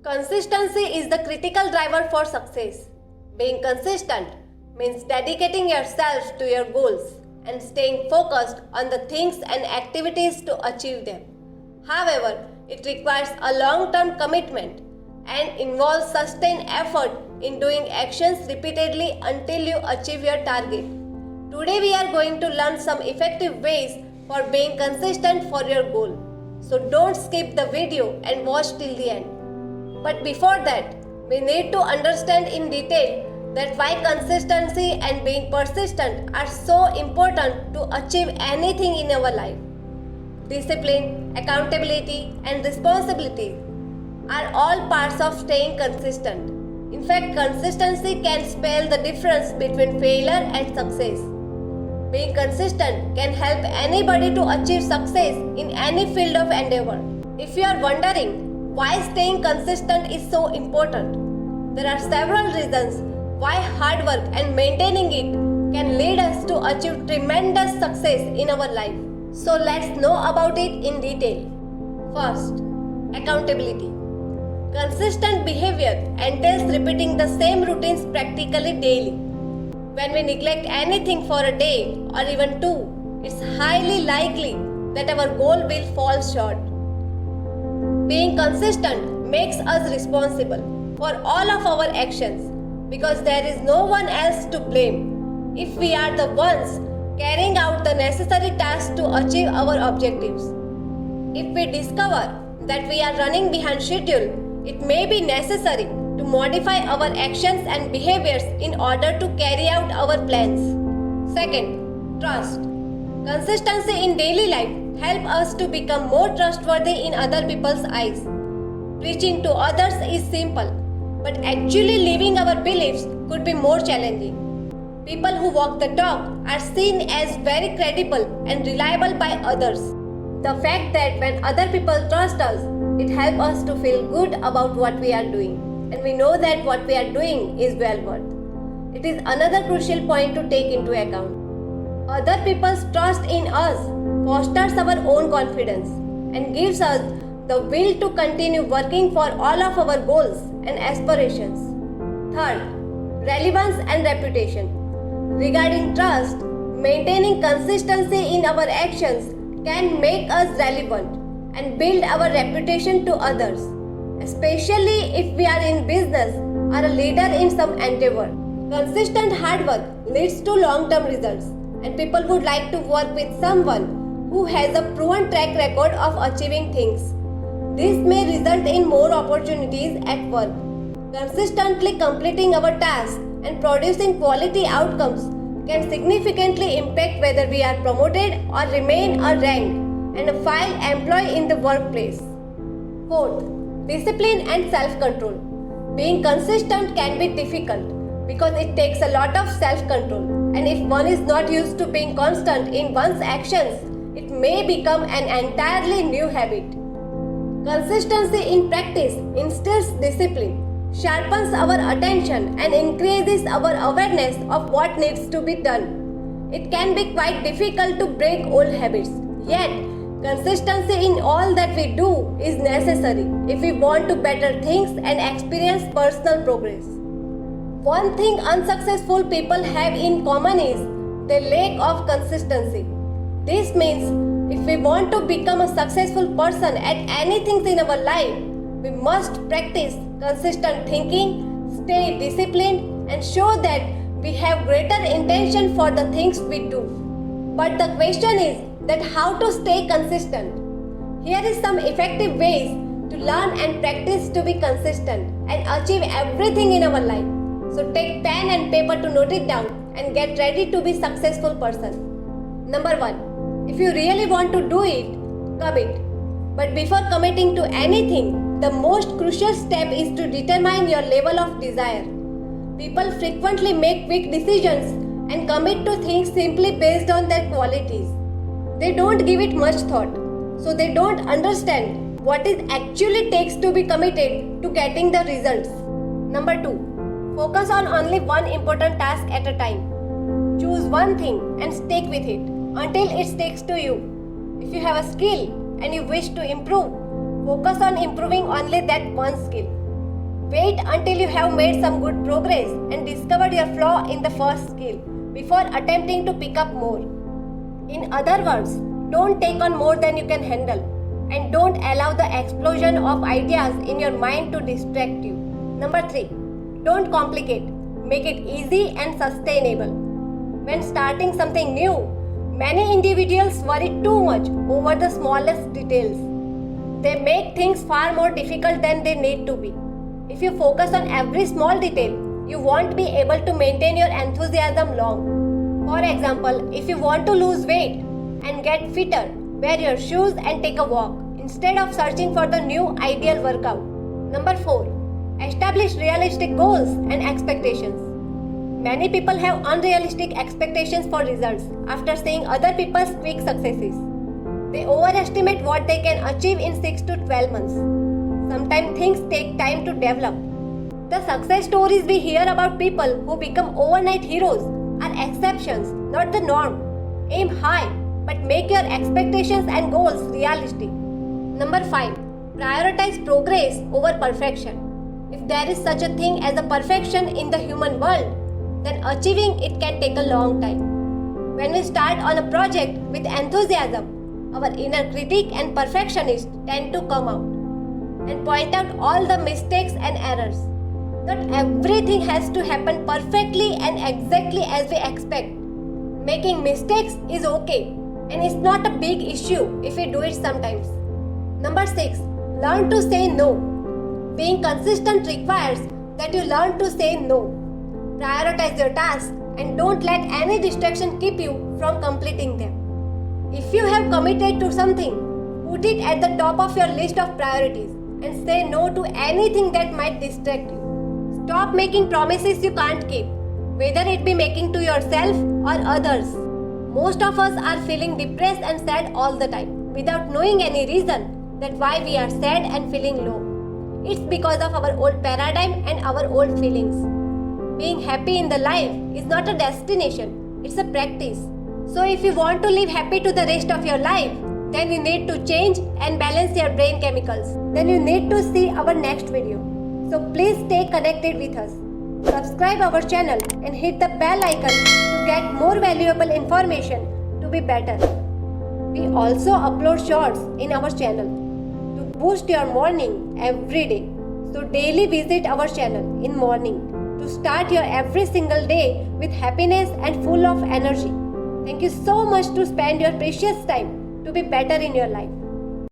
Consistency is the critical driver for success. Being consistent means dedicating yourself to your goals and staying focused on the things and activities to achieve them. However, it requires a long-term commitment and involves sustained effort in doing actions repeatedly until you achieve your target. Today we are going to learn some effective ways for being consistent for your goal. So don't skip the video and watch till the end. But before that, we need to understand in detail that why consistency and being persistent are so important to achieve anything in our life. Discipline, accountability, and responsibility are all parts of staying consistent. In fact, consistency can spell the difference between failure and success. Being consistent can help anybody to achieve success in any field of endeavor. If you are wondering why staying consistent is so important, there are several reasons why hard work and maintaining it can lead us to achieve tremendous success in our life. So let's know about it in detail. First, accountability. Consistent behavior entails repeating the same routines practically daily. When we neglect anything for a day or even two, it's highly likely that our goal will fall short. Being consistent makes us responsible for all of our actions because there is no one else to blame if we are the ones carrying out the necessary tasks to achieve our objectives. If we discover that we are running behind schedule, it may be necessary to modify our actions and behaviors in order to carry out our plans. Second, trust. Consistency in daily life helps us to become more trustworthy in other people's eyes. Preaching to others is simple, but actually living our beliefs could be more challenging. People who walk the talk are seen as very credible and reliable by others. The fact that when other people trust us, it helps us to feel good about what we are doing, and we know that what we are doing is well worth. It is another crucial point to take into account. Other people's trust in us fosters our own confidence and gives us the will to continue working for all of our goals and aspirations. Third, relevance and reputation. Regarding trust, maintaining consistency in our actions can make us relevant and build our reputation to others, especially if we are in business or a leader in some endeavor. Consistent hard work leads to long-term results, and people would like to work with someone who has a proven track record of achieving things. This may result in more opportunities at work. Consistently completing our tasks and producing quality outcomes can significantly impact whether we are promoted or remain a ranked and a file employee in the workplace. Fourth, discipline and self-control. Being consistent can be difficult because it takes a lot of self-control, and if one is not used to being constant in one's actions, it may become an entirely new habit. Consistency in practice instills discipline, sharpens our attention, and increases our awareness of what needs to be done. It can be quite difficult to break old habits, yet consistency in all that we do is necessary if we want to better things and experience personal progress. One thing unsuccessful people have in common is the lack of consistency. This means if we want to become a successful person at anything in our life, we must practice consistent thinking, stay disciplined, and show that we have greater intention for the things we do. But the question is that how to stay consistent. Here is some effective ways to learn and practice to be consistent and achieve everything in our life. So take pen and paper to note it down and get ready to be a successful person. Number 1. If you really want to do it, commit. But before committing to anything, the most crucial step is to determine your level of desire. People frequently make quick decisions and commit to things simply based on their qualities. They don't give it much thought, so they don't understand what it actually takes to be committed to getting the results. Number 2. Focus on only one important task at a time. Choose one thing and stick with it until it sticks to you. If you have a skill and you wish to improve, focus on improving only that one skill. Wait until you have made some good progress and discovered your flaw in the first skill before attempting to pick up more. In other words, don't take on more than you can handle, and don't allow the explosion of ideas in your mind to distract you. Number 3. Don't complicate. Make it easy and sustainable. When starting something new, many individuals worry too much over the smallest details. They make things far more difficult than they need to be. If you focus on every small detail, you won't be able to maintain your enthusiasm long. For example, if you want to lose weight and get fitter, wear your shoes and take a walk instead of searching for the new ideal workout. Number 4. Establish realistic goals and expectations. Many people have unrealistic expectations for results after seeing other people's quick successes. They overestimate what they can achieve in 6 to 12 months. Sometimes things take time to develop. The success stories we hear about people who become overnight heroes are exceptions, not the norm. Aim high, but make your expectations and goals realistic. Number 5. Prioritize progress over perfection. If there is such a thing as a perfection in the human world, then achieving it can take a long time. When we start on a project with enthusiasm, our inner critic and perfectionist tend to come out and point out all the mistakes and errors. Not everything has to happen perfectly and exactly as we expect. Making mistakes is okay, and it's not a big issue if we do it sometimes. Number 6. Learn to say no. Being consistent requires that you learn to say no. Prioritize your tasks and don't let any distraction keep you from completing them. If you have committed to something, put it at the top of your list of priorities and say no to anything that might distract you. Stop making promises you can't keep, whether it be making to yourself or others. Most of us are feeling depressed and sad all the time without knowing any reason that why we are sad and feeling low. It's because of our old paradigm and our old feelings. Being happy in the life is not a destination, it's a practice. So if you want to live happy to the rest of your life, then you need to change and balance your brain chemicals. Then you need to see our next video. So please stay connected with us. Subscribe our channel and hit the bell icon to get more valuable information to be better. We also upload shorts in our channel to boost your morning every day. So daily visit our channel in morning to start your every single day with happiness and full of energy. Thank you so much to spend your precious time to be better in your life.